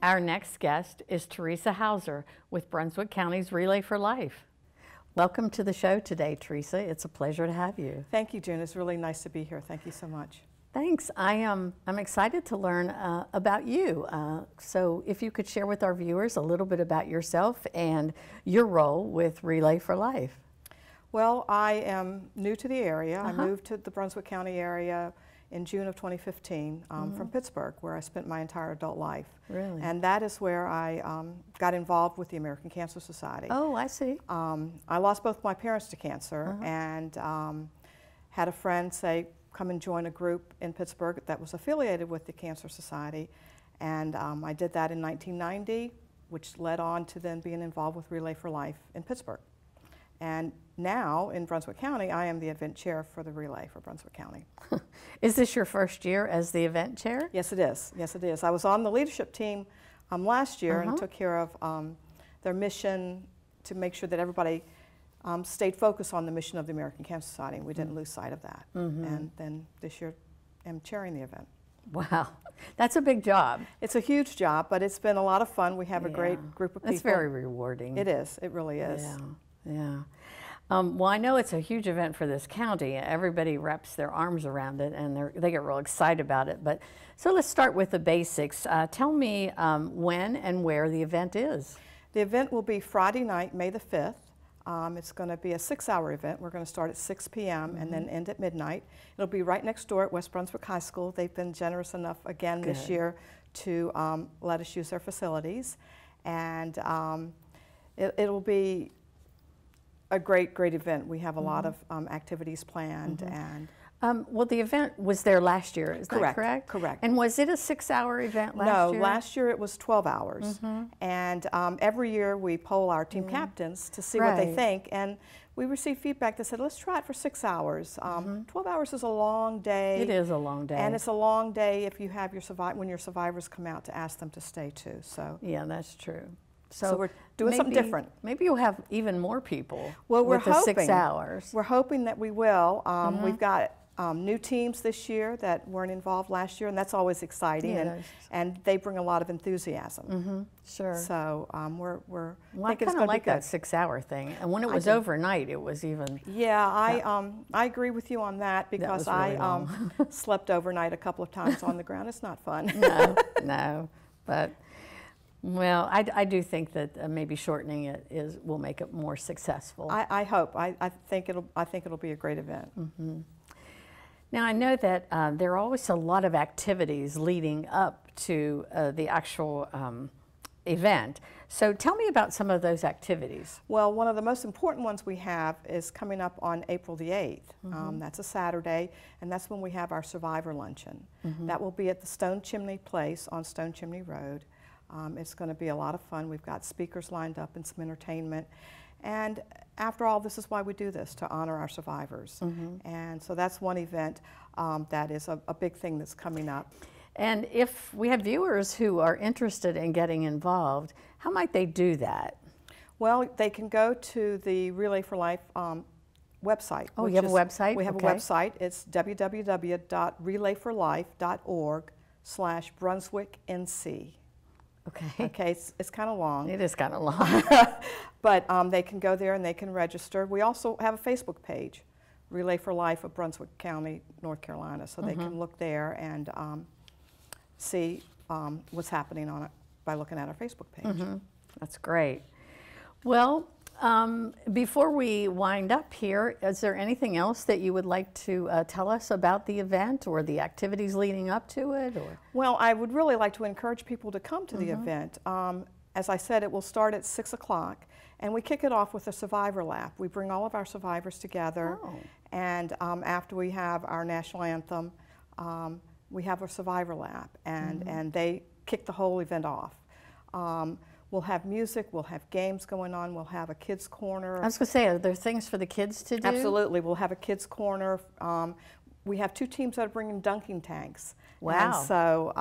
Our next guest is Teresa Houser with Brunswick County's Relay for Life. Welcome to the show today, Teresa. It's a pleasure to have you. Thank you, June. It's really nice to be here. Thank you so much. Thanks. I'm excited to learn about you. So if you could share with our viewers a little bit about yourself and your role with Relay for Life. Well, I am new to the area. I moved to the Brunswick County area in June of 2015 from Pittsburgh, where I spent my entire adult life. Really? And that is where I got involved with the American Cancer Society. Oh, I see. I lost both my parents to cancer and had a friend say, come and join a group in Pittsburgh that was affiliated with the Cancer Society. And I did that in 1990, which led on to then being involved with Relay for Life in Pittsburgh. And now in Brunswick County, I am the event chair for the Relay for Brunswick County. Is this your first year as the event chair? Yes, it is. Yes, it is. I was on the leadership team last year and took care of their mission to make sure that everybody stayed focused on the mission of the American Cancer Society, and we didn't lose sight of that. And then this year, I'm chairing the event. Wow, that's a big job. It's a huge job, but it's been a lot of fun. We have a great group of people. It's very rewarding. It is. It really is. Yeah. Well, I know it's a huge event for this county. Everybody wraps their arms around it, and they get real excited about it. But so let's start with the basics. Tell me when and where the event is. The event will be Friday night, May the 5th. It's going to be a 6-hour event. We're going to start at 6 p.m. and then end at midnight. It'll be right next door at West Brunswick High School. They've been generous enough again this year to let us use their facilities. And it'll be a great event. We have a lot of activities planned. And well, the event was there last year, is that correct? Correct. And was it a 6-hour event last year? No, last year it was 12 hours. And every year we poll our team captains to see what they think. And we received feedback that said, let's try it for 6 hours. 12 hours is a long day. It is a long day. And it's a long day if you have your when your survivors come out to ask them to stay too. So yeah, that's true. So we're doing something different. Maybe you'll have even more people with the 6 hours. We're hoping that we will. We've got new teams this year that weren't involved last year, and that's always exciting. And they bring a lot of enthusiasm. Sure. So we're well, I kind of like that 6-hour thing. And when it was overnight, it was even. Yeah, I agree with you on that because really I slept overnight a couple of times on the ground. It's not fun. No, but. Well, I do think that maybe shortening it will make it more successful. I hope. I think it'll be a great event. Now I know that there are always a lot of activities leading up to the actual event. So tell me about some of those activities. Well, one of the most important ones we have is coming up on April the 8th. That's a Saturday, and that's when we have our Survivor Luncheon. That will be at the Stone Chimney Place on Stone Chimney Road. It's going to be a lot of fun. We've got speakers lined up and some entertainment. And after all, this is why we do this, to honor our survivors. And so that's one event that is a big thing that's coming up. And if we have viewers who are interested in getting involved, how might they do that? Well, they can go to the Relay for Life website. Oh, you have a website? We have a website. It's www.relayforlife.org/BrunswickNC. Okay, it's kind of long. It is kind of long. But they can go there and they can register. We also have a Facebook page, Relay for Life of Brunswick County, North Carolina, so they can look there and see what's happening on it by looking at our Facebook page. That's great. Well, before we wind up here, is there anything else that you would like to tell us about the event or the activities leading up to it? Or? Well, I would really like to encourage people to come to the event. As I said, it will start at 6 o'clock, and we kick it off with a survivor lap. We bring all of our survivors together, and after we have our national anthem, we have a survivor lap, and they kick the whole event off. We'll have music, we'll have games going on, we'll have a kids' corner. I was going to say, are there things for the kids to do? Absolutely, we'll have a kids' corner. We have 2 teams that are bringing dunking tanks. Wow. And so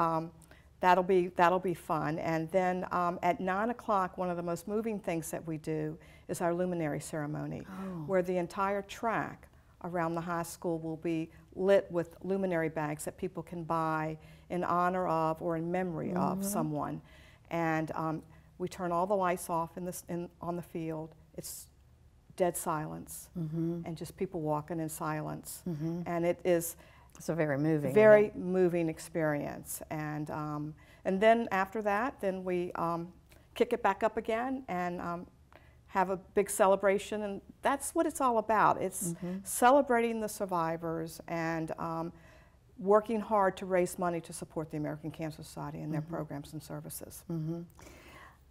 that'll be fun. And then at 9 o'clock, one of the most moving things that we do is our luminary ceremony, where the entire track around the high school will be lit with luminary bags that people can buy in honor of or in memory of someone. and we turn all the lights off on the field. It's dead silence, and just people walking in silence, and it's a very moving, moving experience. And then after that, then we kick it back up again and have a big celebration, and that's what it's all about. It's celebrating the survivors and working hard to raise money to support the American Cancer Society and their programs and services.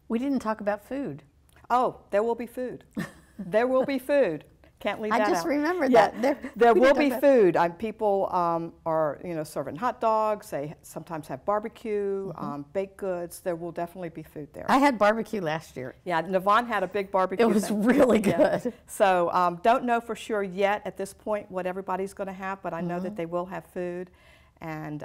We didn't talk about food. Oh, there will be food. There will be food. Can't leave that out. I just remembered that. There will be food. People are serving hot dogs. They sometimes have barbecue, baked goods. There will definitely be food there. I had barbecue last year. Yeah, Navon had a big barbecue. It was really good. Yeah. So don't know for sure yet at this point what everybody's going to have, but I know that they will have food, and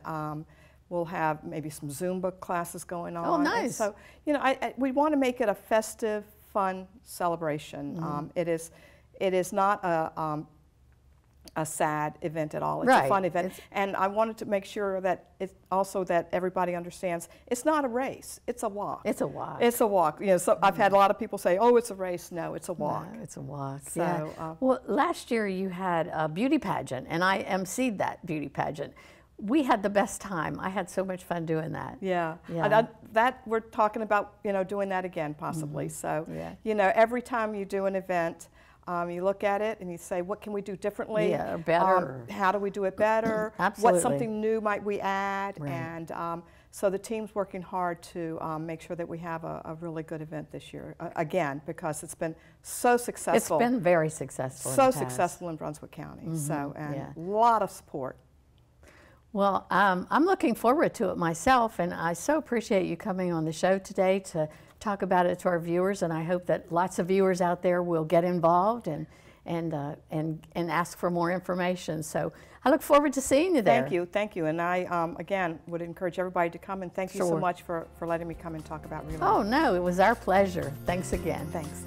we'll have maybe some Zumba classes going on. Oh, nice. And so we want to make it a festive, fun celebration. It is not a sad event at all. It's a fun event. And I wanted to make sure that that everybody understands it's not a race, it's a walk. It's a walk. It's a walk. So I've had a lot of people say, oh, it's a race. No, it's a walk. No, it's a walk. So, yeah. Well, last year you had a beauty pageant, and I emceed that beauty pageant. We had the best time. I had so much fun doing that. Yeah. That we're talking about, doing that again possibly. So, every time you do an event, you look at it and you say, what can we do differently? Yeah, or better. How do we do it better? Absolutely. What something new might we add? Right. And so the team's working hard to make sure that we have a really good event this year, again, because it's been so successful. It's been very successful. So successful in Brunswick County. A lot of support. Well, I'm looking forward to it myself, and I so appreciate you coming on the show today to talk about it to our viewers, and I hope that lots of viewers out there will get involved and ask for more information. So I look forward to seeing you there. Thank you. And I, again, would encourage everybody to come, and thank you so much for letting me come and talk about realignment. Oh, no, it was our pleasure. Thanks again. Thanks.